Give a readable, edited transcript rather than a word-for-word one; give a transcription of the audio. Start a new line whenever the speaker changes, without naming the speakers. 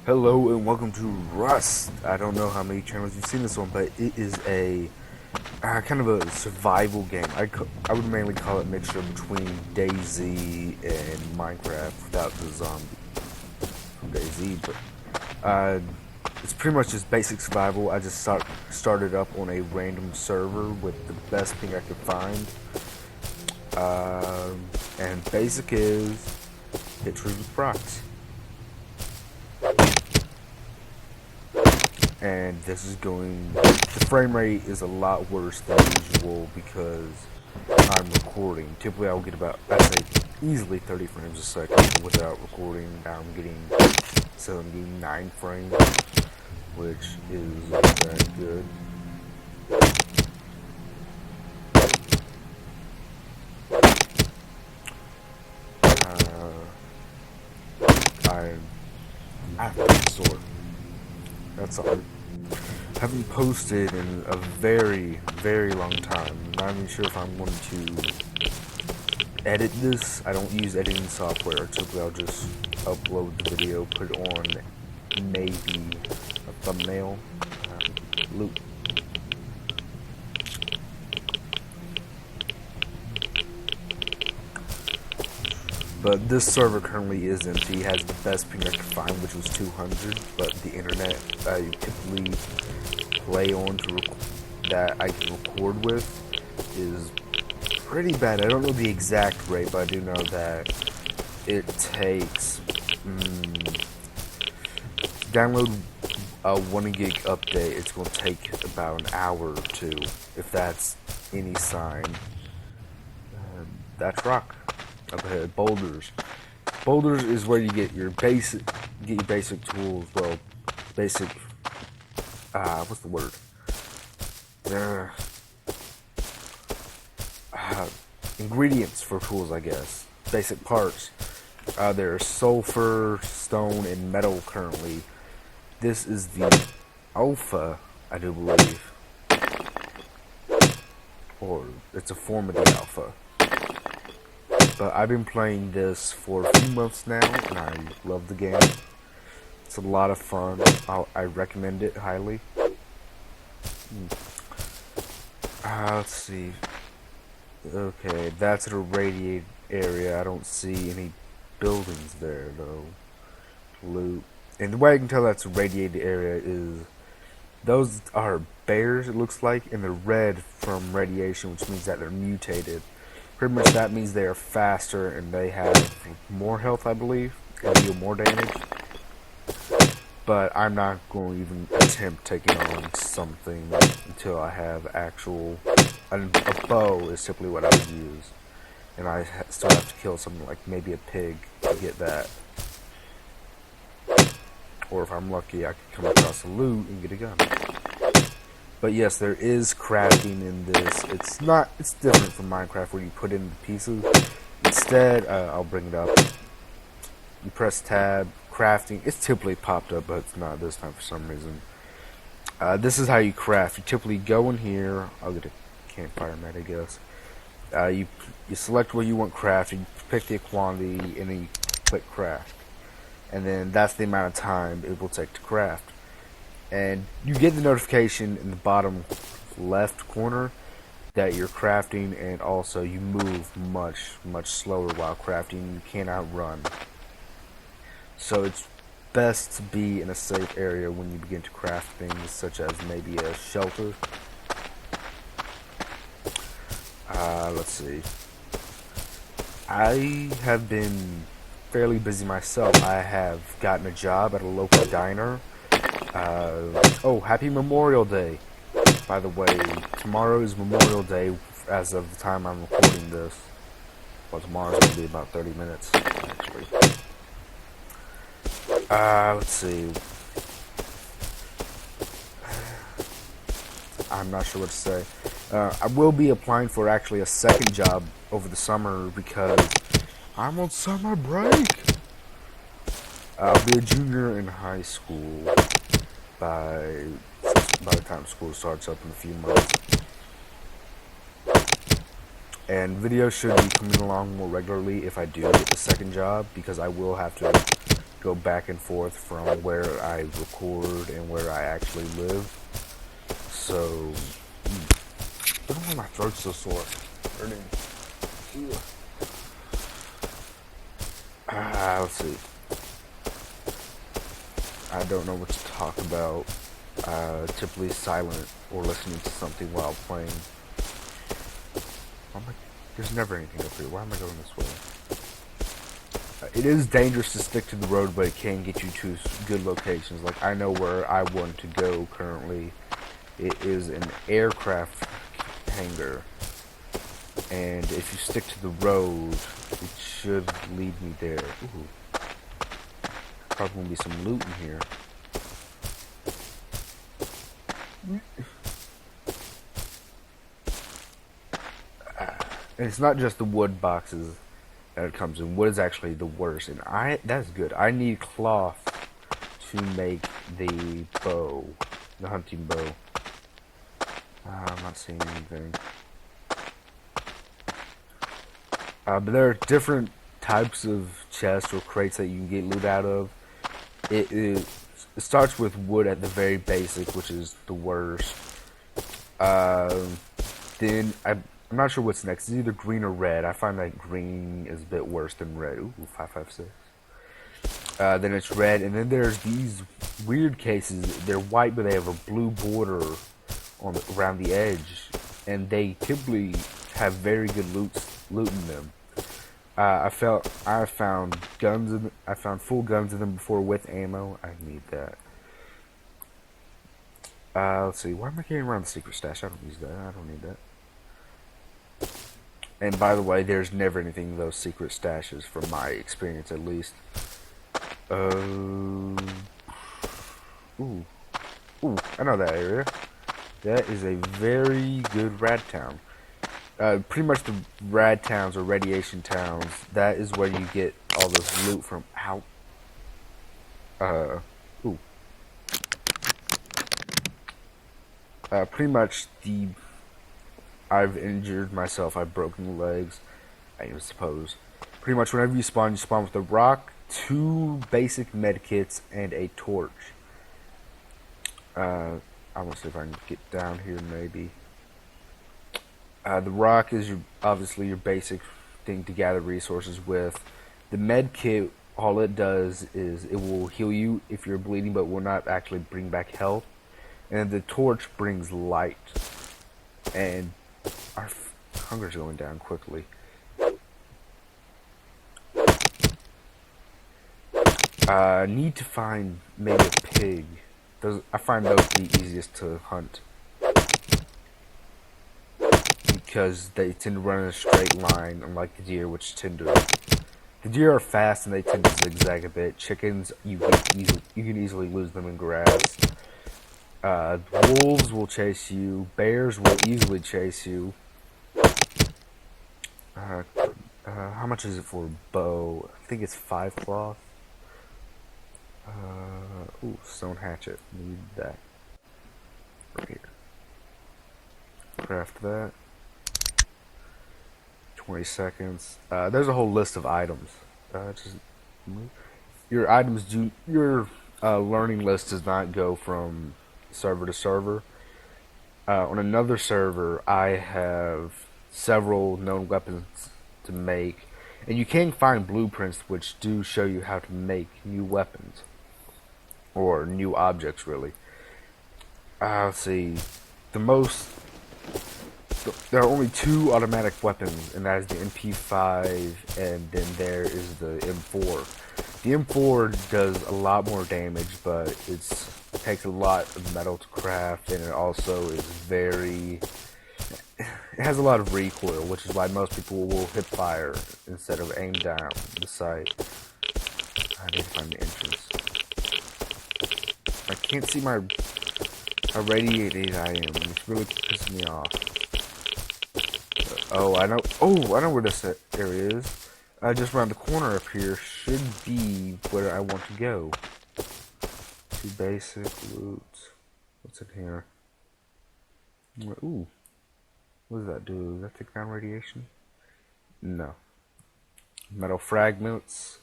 Hello and welcome to Rust. I don't know how many channels you've seen this one, but it is a kind of a survival game. I would mainly call it a mixture between DayZ and Minecraft without the zombie from DayZ, but it's pretty much just basic survival. I just started up on a random server with the best thing I could find. And basic is hit trees with rocks. And this is the frame rate is a lot worse than usual because I'm recording. Typically I'll get about, I'd say easily 30 frames a second without recording. Now I'm getting 79 frames, which is very good. I'm sore. That's all. Haven't posted in a very, very long time. Not even sure if I'm going to edit this. I don't use editing software. Typically, I'll just upload the video, put it on maybe a thumbnail. Loop. But this server currently is empty. It has the best ping I could find, which was 200. But the internet I typically play on that I can record with is pretty bad. I don't know the exact rate, but I do know that it takes download a 1 gig update. It's going to take about an hour or two, if that's any sign. That's rock. Okay, boulders. Boulders is where you get your basic tools. Well, basic. What's the word? Ingredients for tools, I guess. Basic parts. There's sulfur, stone, and metal currently. This is the alpha, I do believe, or it's a form of the alpha. But I've been playing this for a few months now, and I love the game. It's a lot of fun. I recommend it highly. Let's see. Okay, that's a radiated area. I don't see any buildings there, though. Loot. And the way I can tell that's a radiated area is those are bears, it looks like, and they're red from radiation, which means that they're mutated. Pretty much that means they are faster and they have more health, I believe, and deal more damage. But I'm not going to even attempt taking on something until I have actual... A bow is simply what I would use. And I still have to kill something like maybe a pig to get that. Or if I'm lucky, I could come across a loot and get a gun. But yes, there is crafting in this. It's different from Minecraft where you put in the pieces. Instead, I'll bring it up. You press tab, crafting. It's typically popped up, but it's not this time for some reason. This is how you craft. You typically go in here. I'll get a campfire mat, I guess. You select what you want crafted, you pick the quantity, and then you click craft. And then that's the amount of time it will take to craft. And you get the notification in the bottom left corner that you're crafting, and also you move much, much slower while crafting. You cannot run. So it's best to be in a safe area when you begin to craft things, such as maybe a shelter. Let's see. I have been fairly busy myself. I have gotten a job at a local diner. Oh, happy Memorial Day, by the way. Tomorrow is Memorial Day as of the time I'm recording this. Well, tomorrow's going to be about 30 minutes, actually. Let's see. I'm not sure what to say. I will be applying for actually a second job over the summer because I'm on summer break. I'll be a junior in high school by the time school starts up in a few months. And videos should be coming along more regularly if I do get the second job, because I will have to go back and forth from where I record and where I actually live. So, I don't know why my throat's so sore. Hurting. Let's see. I don't know what to talk about. Typically silent or listening to something while playing. There's never anything up here. Why am I going this way? It is dangerous to stick to the road, but it can get you to good locations. Like, I know where I want to go currently. It is an aircraft hangar. And if you stick to the road, it should lead me there. Ooh. Probably gonna be some loot in here. And it's not just the wood boxes that it comes in. Wood is actually the worst, and that's good. I need cloth to make the bow, the hunting bow. I'm not seeing anything. But there are different types of chests or crates that you can get loot out of. It starts with wood at the very basic, which is the worst. Then I'm not sure what's next. It's either green or red. I find that green is a bit worse than red. Ooh, 556. Then it's red, and then there's these weird cases. They're white, but they have a blue border around the edge, and they typically have very good loot in them. I found guns. I found full guns in them before with ammo. I need that. Let's see. Why am I carrying around the secret stash? I don't use that. I don't need that. And by the way, there's never anything in those secret stashes, from my experience at least. Ooh, I know that area. That is a very good rad town. Pretty much the rad towns or radiation towns. That is where you get all this loot from. Ow. Pretty much I've injured myself. I've broken legs, I suppose. Pretty much whenever you spawn with a rock, 2 basic med kits, and a torch. I want to see if I can get down here, maybe. The rock is obviously your basic thing to gather resources with. The med kit, all it does is it will heal you if you're bleeding, but will not actually bring back health. And the torch brings light. And our hunger's going down quickly. Need to find maybe a pig. I find those the easiest to hunt, because they tend to run in a straight line, unlike the deer, which tend to. The deer are fast and they tend to zigzag a bit. Chickens, you can easily lose them in grass. Wolves will chase you. Bears will easily chase you. How much is it for a bow? I think it's 5 cloth. Stone hatchet. Need that. Right here. Craft that. 20 seconds. There's a whole list of items. Your learning list does not go from server to server. On another server, I have several known weapons to make, and you can find blueprints which do show you how to make new weapons or new objects, really. Let's see. There are only 2 automatic weapons, and that is the MP5, and then there is the M4. The M4 does a lot more damage, but it takes a lot of metal to craft, and it also is it has a lot of recoil, which is why most people will hip fire instead of aim down the sight. I need to find the entrance. I can't see how radiated I am, and it's really pissing me off. I know where this area is. Just around the corner up here should be where I want to go. 2 basic loot. What's in here? Ooh. What does that do? Does that take down radiation? No. Metal fragments.